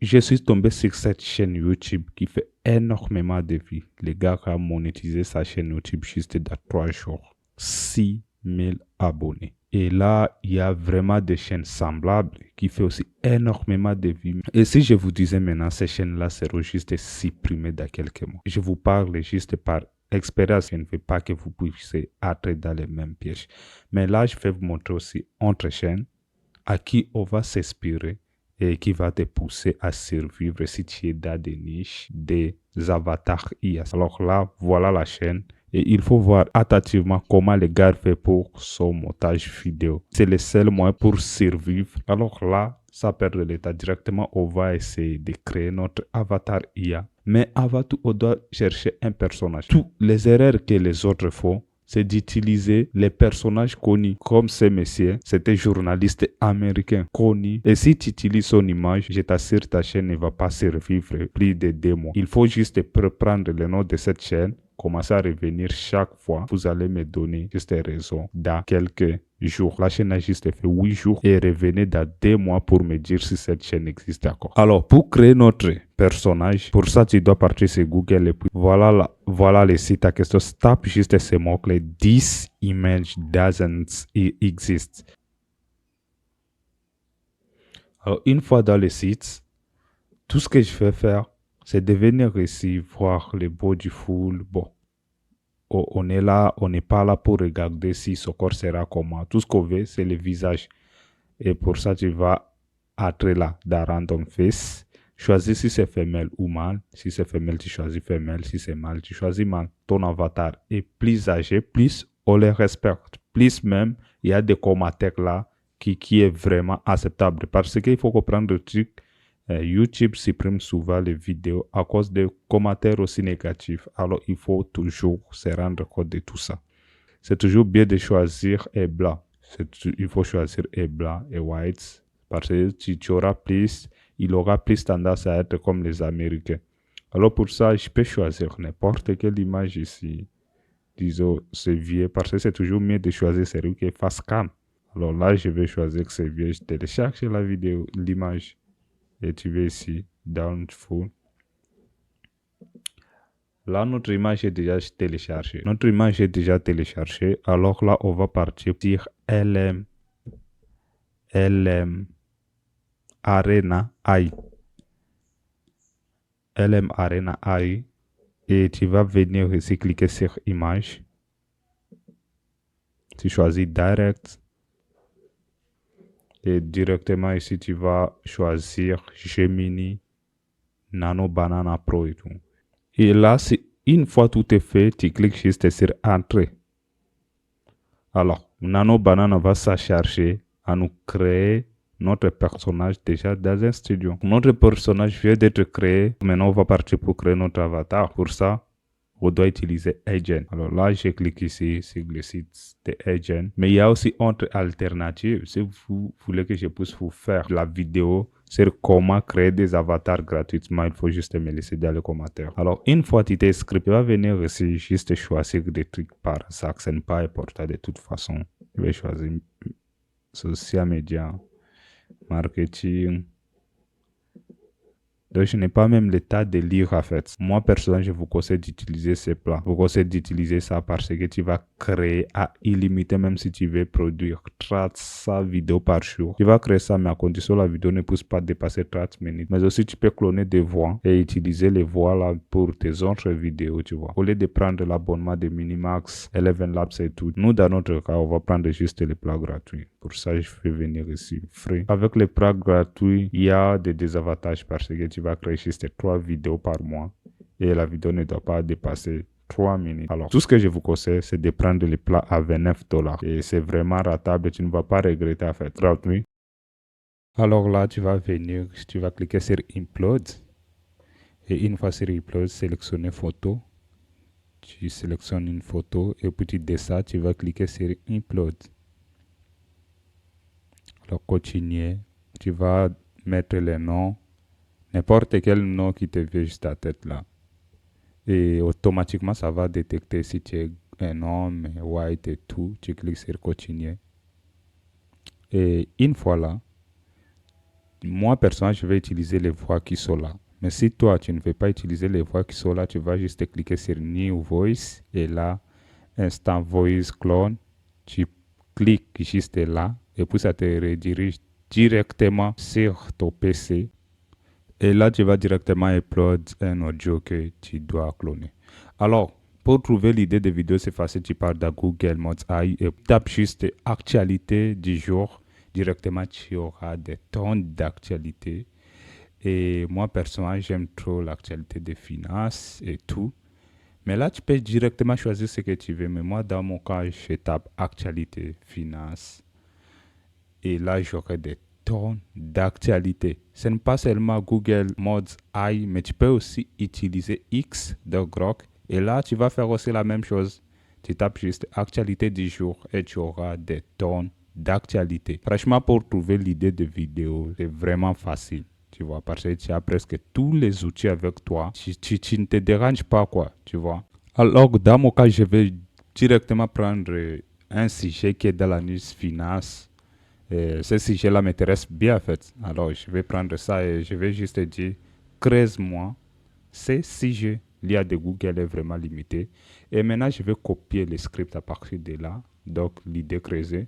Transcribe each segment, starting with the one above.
je suis tombé sur cette chaîne YouTube qui fait énormément de vues. Le gars a monétisé sa chaîne YouTube juste dans 3 jours. 6000 abonnés. Et là, il y a vraiment des chaînes semblables qui font aussi énormément de vues. Et si je vous disais maintenant, ces chaînes-là seront juste supprimées dans quelques mois. Je vous parle juste par expérience. Je ne veux pas que vous puissiez être dans les mêmes pièges. Mais là, je vais vous montrer aussi autre chaîne à qui on va s'inspirer et qui va te pousser à survivre si tu es dans des niches, des avatars IA. Alors là, voilà la chaîne. Et il faut voir attentivement comment le gars fait pour son montage vidéo. C'est le seul moyen pour survivre. Alors là, ça perd de l'état. Directement, on va essayer de créer notre avatar IA. Mais avant tout, on doit chercher un personnage. Toutes les erreurs que les autres font, c'est d'utiliser les personnages connus. Comme ce monsieur, c'était journaliste américain connu. Et si tu utilises son image, je t'assure, ta chaîne ne va pas survivre plus de 2 mois. Il faut juste reprendre le nom de cette chaîne, commencer à revenir chaque fois. Vous allez me donner juste raison dans quelques jours. La chaîne a juste fait 8 jours et revenez dans 2 mois pour me dire si cette chaîne existe encore. Alors, pour créer notre personnage, pour ça, tu dois partir sur Google et puis voilà le site à question. Tape juste ces mots-clés. This image doesn't exist. Alors, une fois dans le site, tout ce que je vais faire, c'est de venir ici voir le body full. Bon, on est là, on n'est pas là pour regarder si son corps sera comment. Tout ce qu'on veut, c'est le visage. Et pour ça, tu vas être là, dans Random Face. Choisis si c'est femelle ou mâle. Si c'est femelle, tu choisis femelle. Si c'est mâle, tu choisis mâle. Ton avatar est plus âgé, plus on les respecte. Plus même, il y a des commentaires là qui est vraiment acceptable. Parce qu'il faut comprendre le truc. YouTube supprime souvent les vidéos à cause des commentaires aussi négatifs. Alors, il faut toujours se rendre compte de tout ça. C'est toujours bien de choisir et blanc. Il faut choisir et blanc et white. Parce que tu auras plus, il aura plus tendance à être comme les Américains. Alors pour ça, je peux choisir n'importe quelle image ici. Disons, c'est vieux. Parce que c'est toujours mieux de choisir celui qui est face cam. Alors là, je vais choisir que c'est vieux. Je télécharge la vidéo, l'image. Et tu vas ici, down full. Là, notre image est déjà téléchargée. Notre image est déjà téléchargée. Alors là, on va partir sur LM Arena AI. LM Arena AI. Et tu vas venir ici, cliquer sur image. Tu choisis direct. Et directement ici, tu vas choisir Gemini Nano Banana Pro et tout. Et là, une fois tout est fait, tu cliques juste sur Entrée. Alors, Nano Banana va s'acharger à nous créer notre personnage déjà dans un studio. Notre personnage vient d'être créé. Maintenant, on va partir pour créer notre avatar. Pour ça, on doit utiliser Agent. Alors là, je clique ici sur le site de Agent. Mais il y a aussi une autre alternative. Si vous voulez que je puisse vous faire la vidéo sur comment créer des avatars gratuitement, il faut juste me laisser dans les commentaires. Alors, une fois que tu t'es inscrit, tu vas venir ici, juste choisir des trucs par ça, ce n'est pas important de toute façon. Je vais choisir social media, marketing. Donc, je n'ai pas même le temps de lire en fait. Moi, personnellement, je vous conseille d'utiliser ces plans. Je vous conseille d'utiliser ça parce que tu vas créer à illimité, même si tu veux produire 30 vidéos par jour. Tu vas créer ça, mais à condition la vidéo ne puisse pas dépasser 30 minutes. Mais aussi, tu peux cloner des voix et utiliser les voix là pour tes autres vidéos, tu vois. Au lieu de prendre l'abonnement de Minimax, Eleven Labs et tout. Nous, dans notre cas, on va prendre juste les plans gratuits. Pour ça, je vais venir ici, free. Avec les plans gratuits, il y a des désavantages parce que tu vas créer juste 3 vidéos par mois et la vidéo ne doit pas dépasser 3 minutes. Alors, tout ce que je vous conseille, c'est de prendre les plats à 29 $. Et c'est vraiment ratable, tu ne vas pas regretter en fait. Gratuit. Alors là, tu vas venir, tu vas cliquer sur Upload. Et une fois sur Upload, sélectionner photo. Tu sélectionnes une photo et puis tu descends, tu vas cliquer sur Upload. Alors, continuer. Tu vas mettre les noms. N'importe quel nom qui te vient juste à tête là. Et automatiquement, ça va détecter si tu es un homme, white et tout. Tu cliques sur continuer. Et une fois là, Moi, personnellement, je vais utiliser les voix qui sont là. Mais si toi, tu ne veux pas utiliser les voix qui sont là, tu vas juste cliquer sur New Voice et là, Instant Voice Clone, tu cliques juste là et puis ça te redirige directement sur ton PC. Et là, tu vas directement upload un audio que tu dois cloner. Alors, pour trouver l'idée de vidéo, c'est facile. Tu pars dans Google Mods AI et tape juste actualité du jour. Directement, tu auras des tonnes d'actualités. Et moi, personnellement, j'aime trop l'actualité des finances et tout. Mais là, tu peux directement choisir ce que tu veux. Mais moi, dans mon cas, je tape actualité, finance. Et là, j'aurai des tonnes d'actualités. Ce n'est pas seulement Google Mods AI, mais tu peux aussi utiliser X de Grok. Et là, tu vas faire aussi la même chose. Tu tapes juste actualité du jour et tu auras des tonnes d'actualités. Franchement, pour trouver l'idée de vidéo, c'est vraiment facile. Tu vois, parce que tu as presque tous les outils avec toi. Tu ne te déranges pas, quoi, tu vois. Alors, dans mon cas, je vais directement prendre un sujet qui est dans la news finance. Ce sujet-là m'intéresse bien, en fait. Alors, je vais prendre ça et je vais juste dire, creuse-moi ces sujets. L'IA de Google est vraiment limitée. Et maintenant, je vais copier le script à partir de là. Donc, l'idée creusée.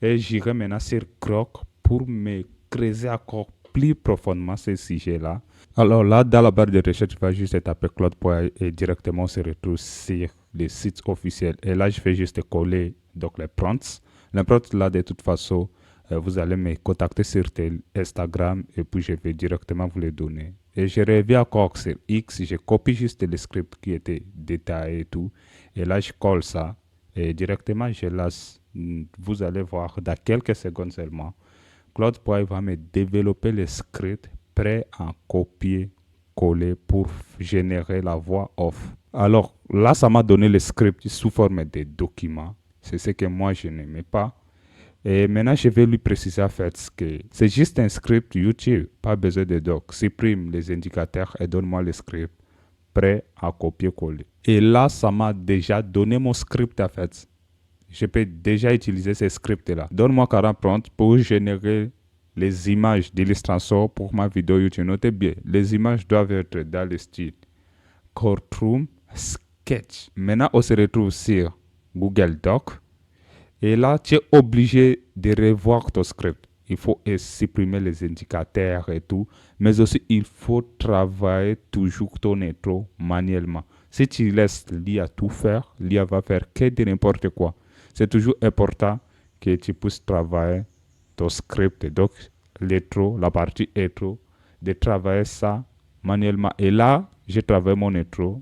Et j'irai maintenant sur Grok pour me creuser encore plus profondément ce sujet-là. Alors là, dans la barre de recherche, tu vas juste taper Claude.ai et directement on se retrouve sur les sites officiels. Et là, je vais juste coller donc, les prompts. Les prompts, là, de toute façon, vous allez me contacter sur Instagram et puis je vais directement vous les donner. Et je reviens encore sur X, je copie juste le script qui était détaillé et tout. Et là, je colle ça et directement, je laisse. Vous allez voir dans quelques secondes seulement. Claude.ai va me développer le script prêt à copier-coller pour générer la voix off. Alors là, ça m'a donné le script sous forme de documents. C'est ce que moi, je n'aimais pas. Et maintenant, je vais lui préciser en fait que c'est juste un script YouTube, pas besoin de doc. Supprime les indicateurs et donne-moi le script prêt à copier-coller. Et là, ça m'a déjà donné mon script en fait. Je peux déjà utiliser ces scripts-là. Donne-moi 40 prompts pour générer les images d'illustration pour ma vidéo YouTube. Notez bien, les images doivent être dans le style Courtroom Sketch. Maintenant, on se retrouve sur Google Doc. Et là, tu es obligé de revoir ton script. Il faut supprimer les indicateurs et tout. Mais aussi, il faut travailler toujours ton intro manuellement. Si tu laisses l'IA tout faire, l'IA va faire que de n'importe quoi. C'est toujours important que tu puisses travailler ton script. Donc, l'intro, la partie intro, de travailler ça manuellement. Et là, j'ai travaillé mon intro.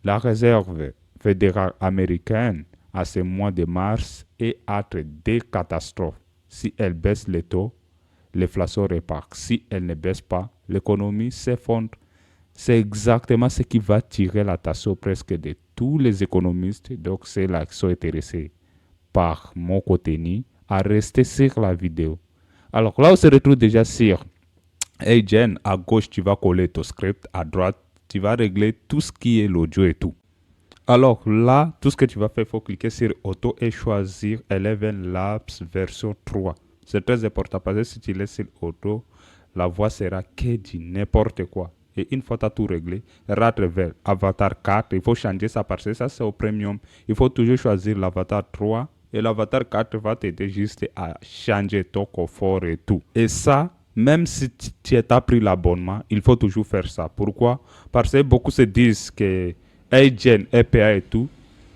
La réserve fédérale américaine à ce mois de mars est entre des catastrophes. Si elle baisse les taux, l'inflation repart. Si elle ne baisse pas, l'économie s'effondre. C'est exactement ce qui va tirer l'attention presque de tous les économistes. Donc, c'est là qui sont intéressés par mon contenu à rester sur la vidéo. Alors là, on se retrouve déjà sur Hey Jen, à gauche, tu vas coller ton script. À droite, tu vas régler tout ce qui est l'audio et tout. Alors là, tout ce que tu vas faire, il faut cliquer sur Auto et choisir Eleven Labs version 3. C'est très important parce que si tu laisses sur Auto, la voix sera que du n'importe quoi. Et une fois que tu as tout réglé, rentre vers Avatar 4. Il faut changer ça parce que ça, c'est au premium. Il faut toujours choisir l'Avatar 3. Et l'Avatar 4 va t'aider juste à changer ton confort et tout. Et ça, même si tu as pris l'abonnement, il faut toujours faire ça. Pourquoi? Parce que beaucoup se disent que Agent, EPA et tout.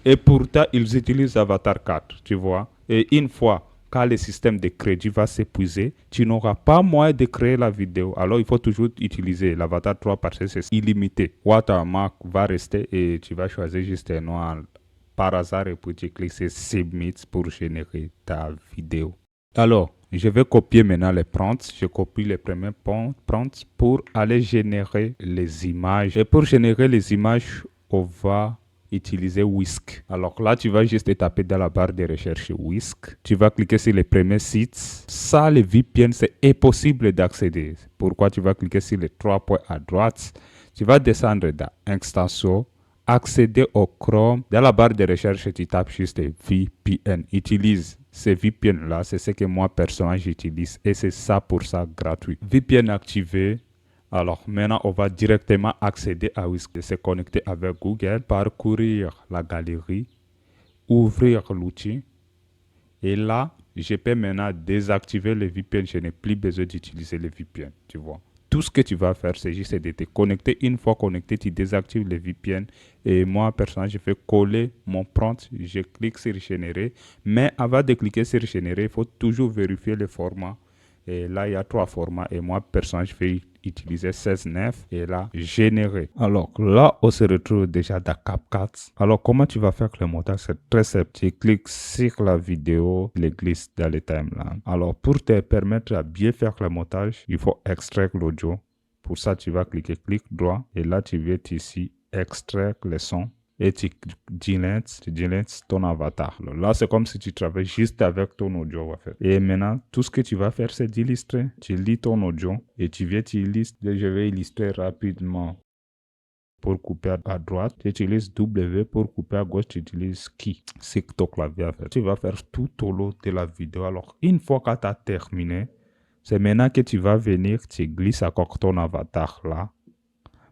Et pourtant, ils utilisent Avatar 4, tu vois. Et une fois quand le système de crédit va s'épuiser, tu n'auras pas moyen de créer la vidéo. Alors, il faut toujours utiliser l'Avatar 3 parce que c'est illimité. Watermark va rester et tu vas choisir juste un nom par hasard et puis tu cliques sur Submit pour générer ta vidéo. Alors, je vais copier maintenant les prompts. Je copie les premiers prompts pour aller générer les images. Et pour générer les images, on va utiliser Whisk. Alors là, tu vas juste taper dans la barre de recherche Whisk. Tu vas cliquer sur les premiers sites. Ça, les VPN, c'est impossible d'accéder. Pourquoi? Tu vas cliquer sur les 3 points à droite. Tu vas descendre dans Extension, accéder au Chrome, dans la barre de recherche, tu tapes juste VPN. Utilise ces VPN-là, c'est ce que moi, personnellement, j'utilise. Et c'est ça pour ça gratuit. VPN activé. Alors maintenant, on va directement accéder à Whisk, se connecter avec Google, parcourir la galerie, ouvrir l'outil. Et là, je peux maintenant désactiver le VPN. Je n'ai plus besoin d'utiliser le VPN, tu vois. Tout ce que tu vas faire, c'est juste de te connecter. Une fois connecté, tu désactives le VPN. Et moi, personnellement, je fais coller mon prompt. Je clique sur générer. Mais avant de cliquer sur générer, il faut toujours vérifier le format. Et là, il y a 3 formats. Et moi, personnellement, je vais utiliser 16.9 et là, générer. Alors là, on se retrouve déjà dans CapCut. Alors, comment tu vas faire le montage? C'est très simple. Tu cliques sur la vidéo, les glisses dans les timelines. Alors, pour te permettre à bien faire le montage, il faut extraire l'audio. Pour ça, tu vas cliquer clic droit et là, tu vas ici extraire le son. Et tu delintes ton avatar. Là, c'est comme si tu travailles juste avec ton audio. Et maintenant, tout ce que tu vas faire, c'est d'illustrer. Tu lis ton audio et tu viens, tu illustres. Je vais illustrer rapidement. Pour couper à droite, tu utilises W. Pour couper à gauche, tu utilises Key. C'est ton clavier. Tu vas faire tout au long de la vidéo. Alors, une fois que tu as terminé, c'est maintenant que tu vas venir, tu glisses encore ton avatar là.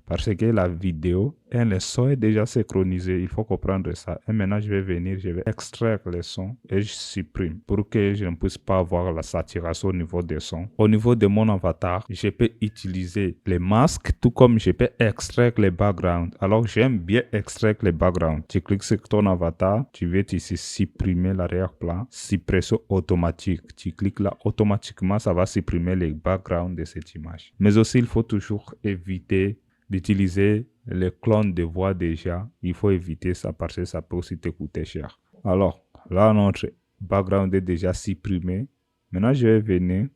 Parce que la vidéo et le son est déjà synchronisé. Il faut comprendre ça. Et maintenant, je vais venir, je vais extraire le son et je supprime pour que je ne puisse pas avoir la saturation au niveau des sons. Au niveau de mon avatar, je peux utiliser les masques tout comme je peux extraire les backgrounds. Alors, j'aime bien extraire les backgrounds. Tu cliques sur ton avatar, tu veux ici supprimer l'arrière-plan, suppression automatique. Tu cliques là, automatiquement, ça va supprimer les backgrounds de cette image. Mais aussi, il faut toujours éviter d'utiliser les clones de voix déjà. Il faut éviter ça parce que ça peut aussi te coûter cher. Alors, là, notre background est déjà supprimé. Maintenant, je vais venir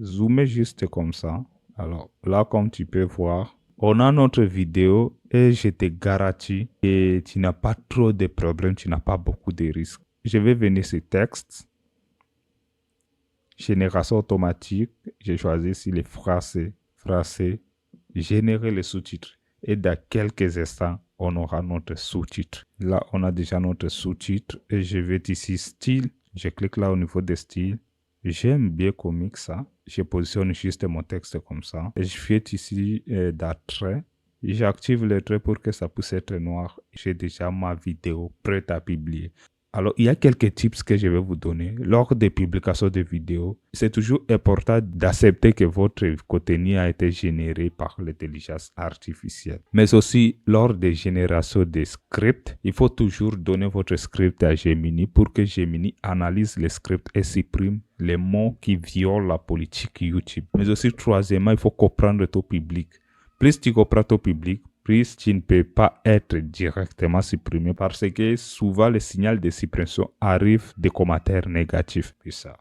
zoomer juste comme ça. Alors, là, comme tu peux voir, on a notre vidéo et je te garantis que tu n'as pas trop de problèmes, tu n'as pas beaucoup de risques. Je vais venir sur texte. Génération automatique. J'ai choisi ici les français. Générer les sous-titres. Et dans quelques instants, on aura notre sous-titre. Là, on a déjà notre sous-titre. Et je vais ici style. Je clique là au niveau des styles. J'aime bien comique ça. Je positionne juste mon texte comme ça. Et je fais ici dans trait. J'active le trait pour que ça puisse être noir. J'ai déjà ma vidéo prête à publier. Alors, il y a quelques tips que je vais vous donner. Lors des publications de vidéos, c'est toujours important d'accepter que votre contenu a été généré par l'intelligence artificielle. Mais aussi, lors des générations de scripts, il faut toujours donner votre script à Gemini pour que Gemini analyse les scripts et supprime les mots qui violent la politique YouTube. Mais aussi, troisièmement, il faut comprendre ton public. Plus tu comprends ton public, plus tu ne peux pas être directement supprimé parce que souvent le signal de suppression arrive des commentaires négatifs. Puis ça.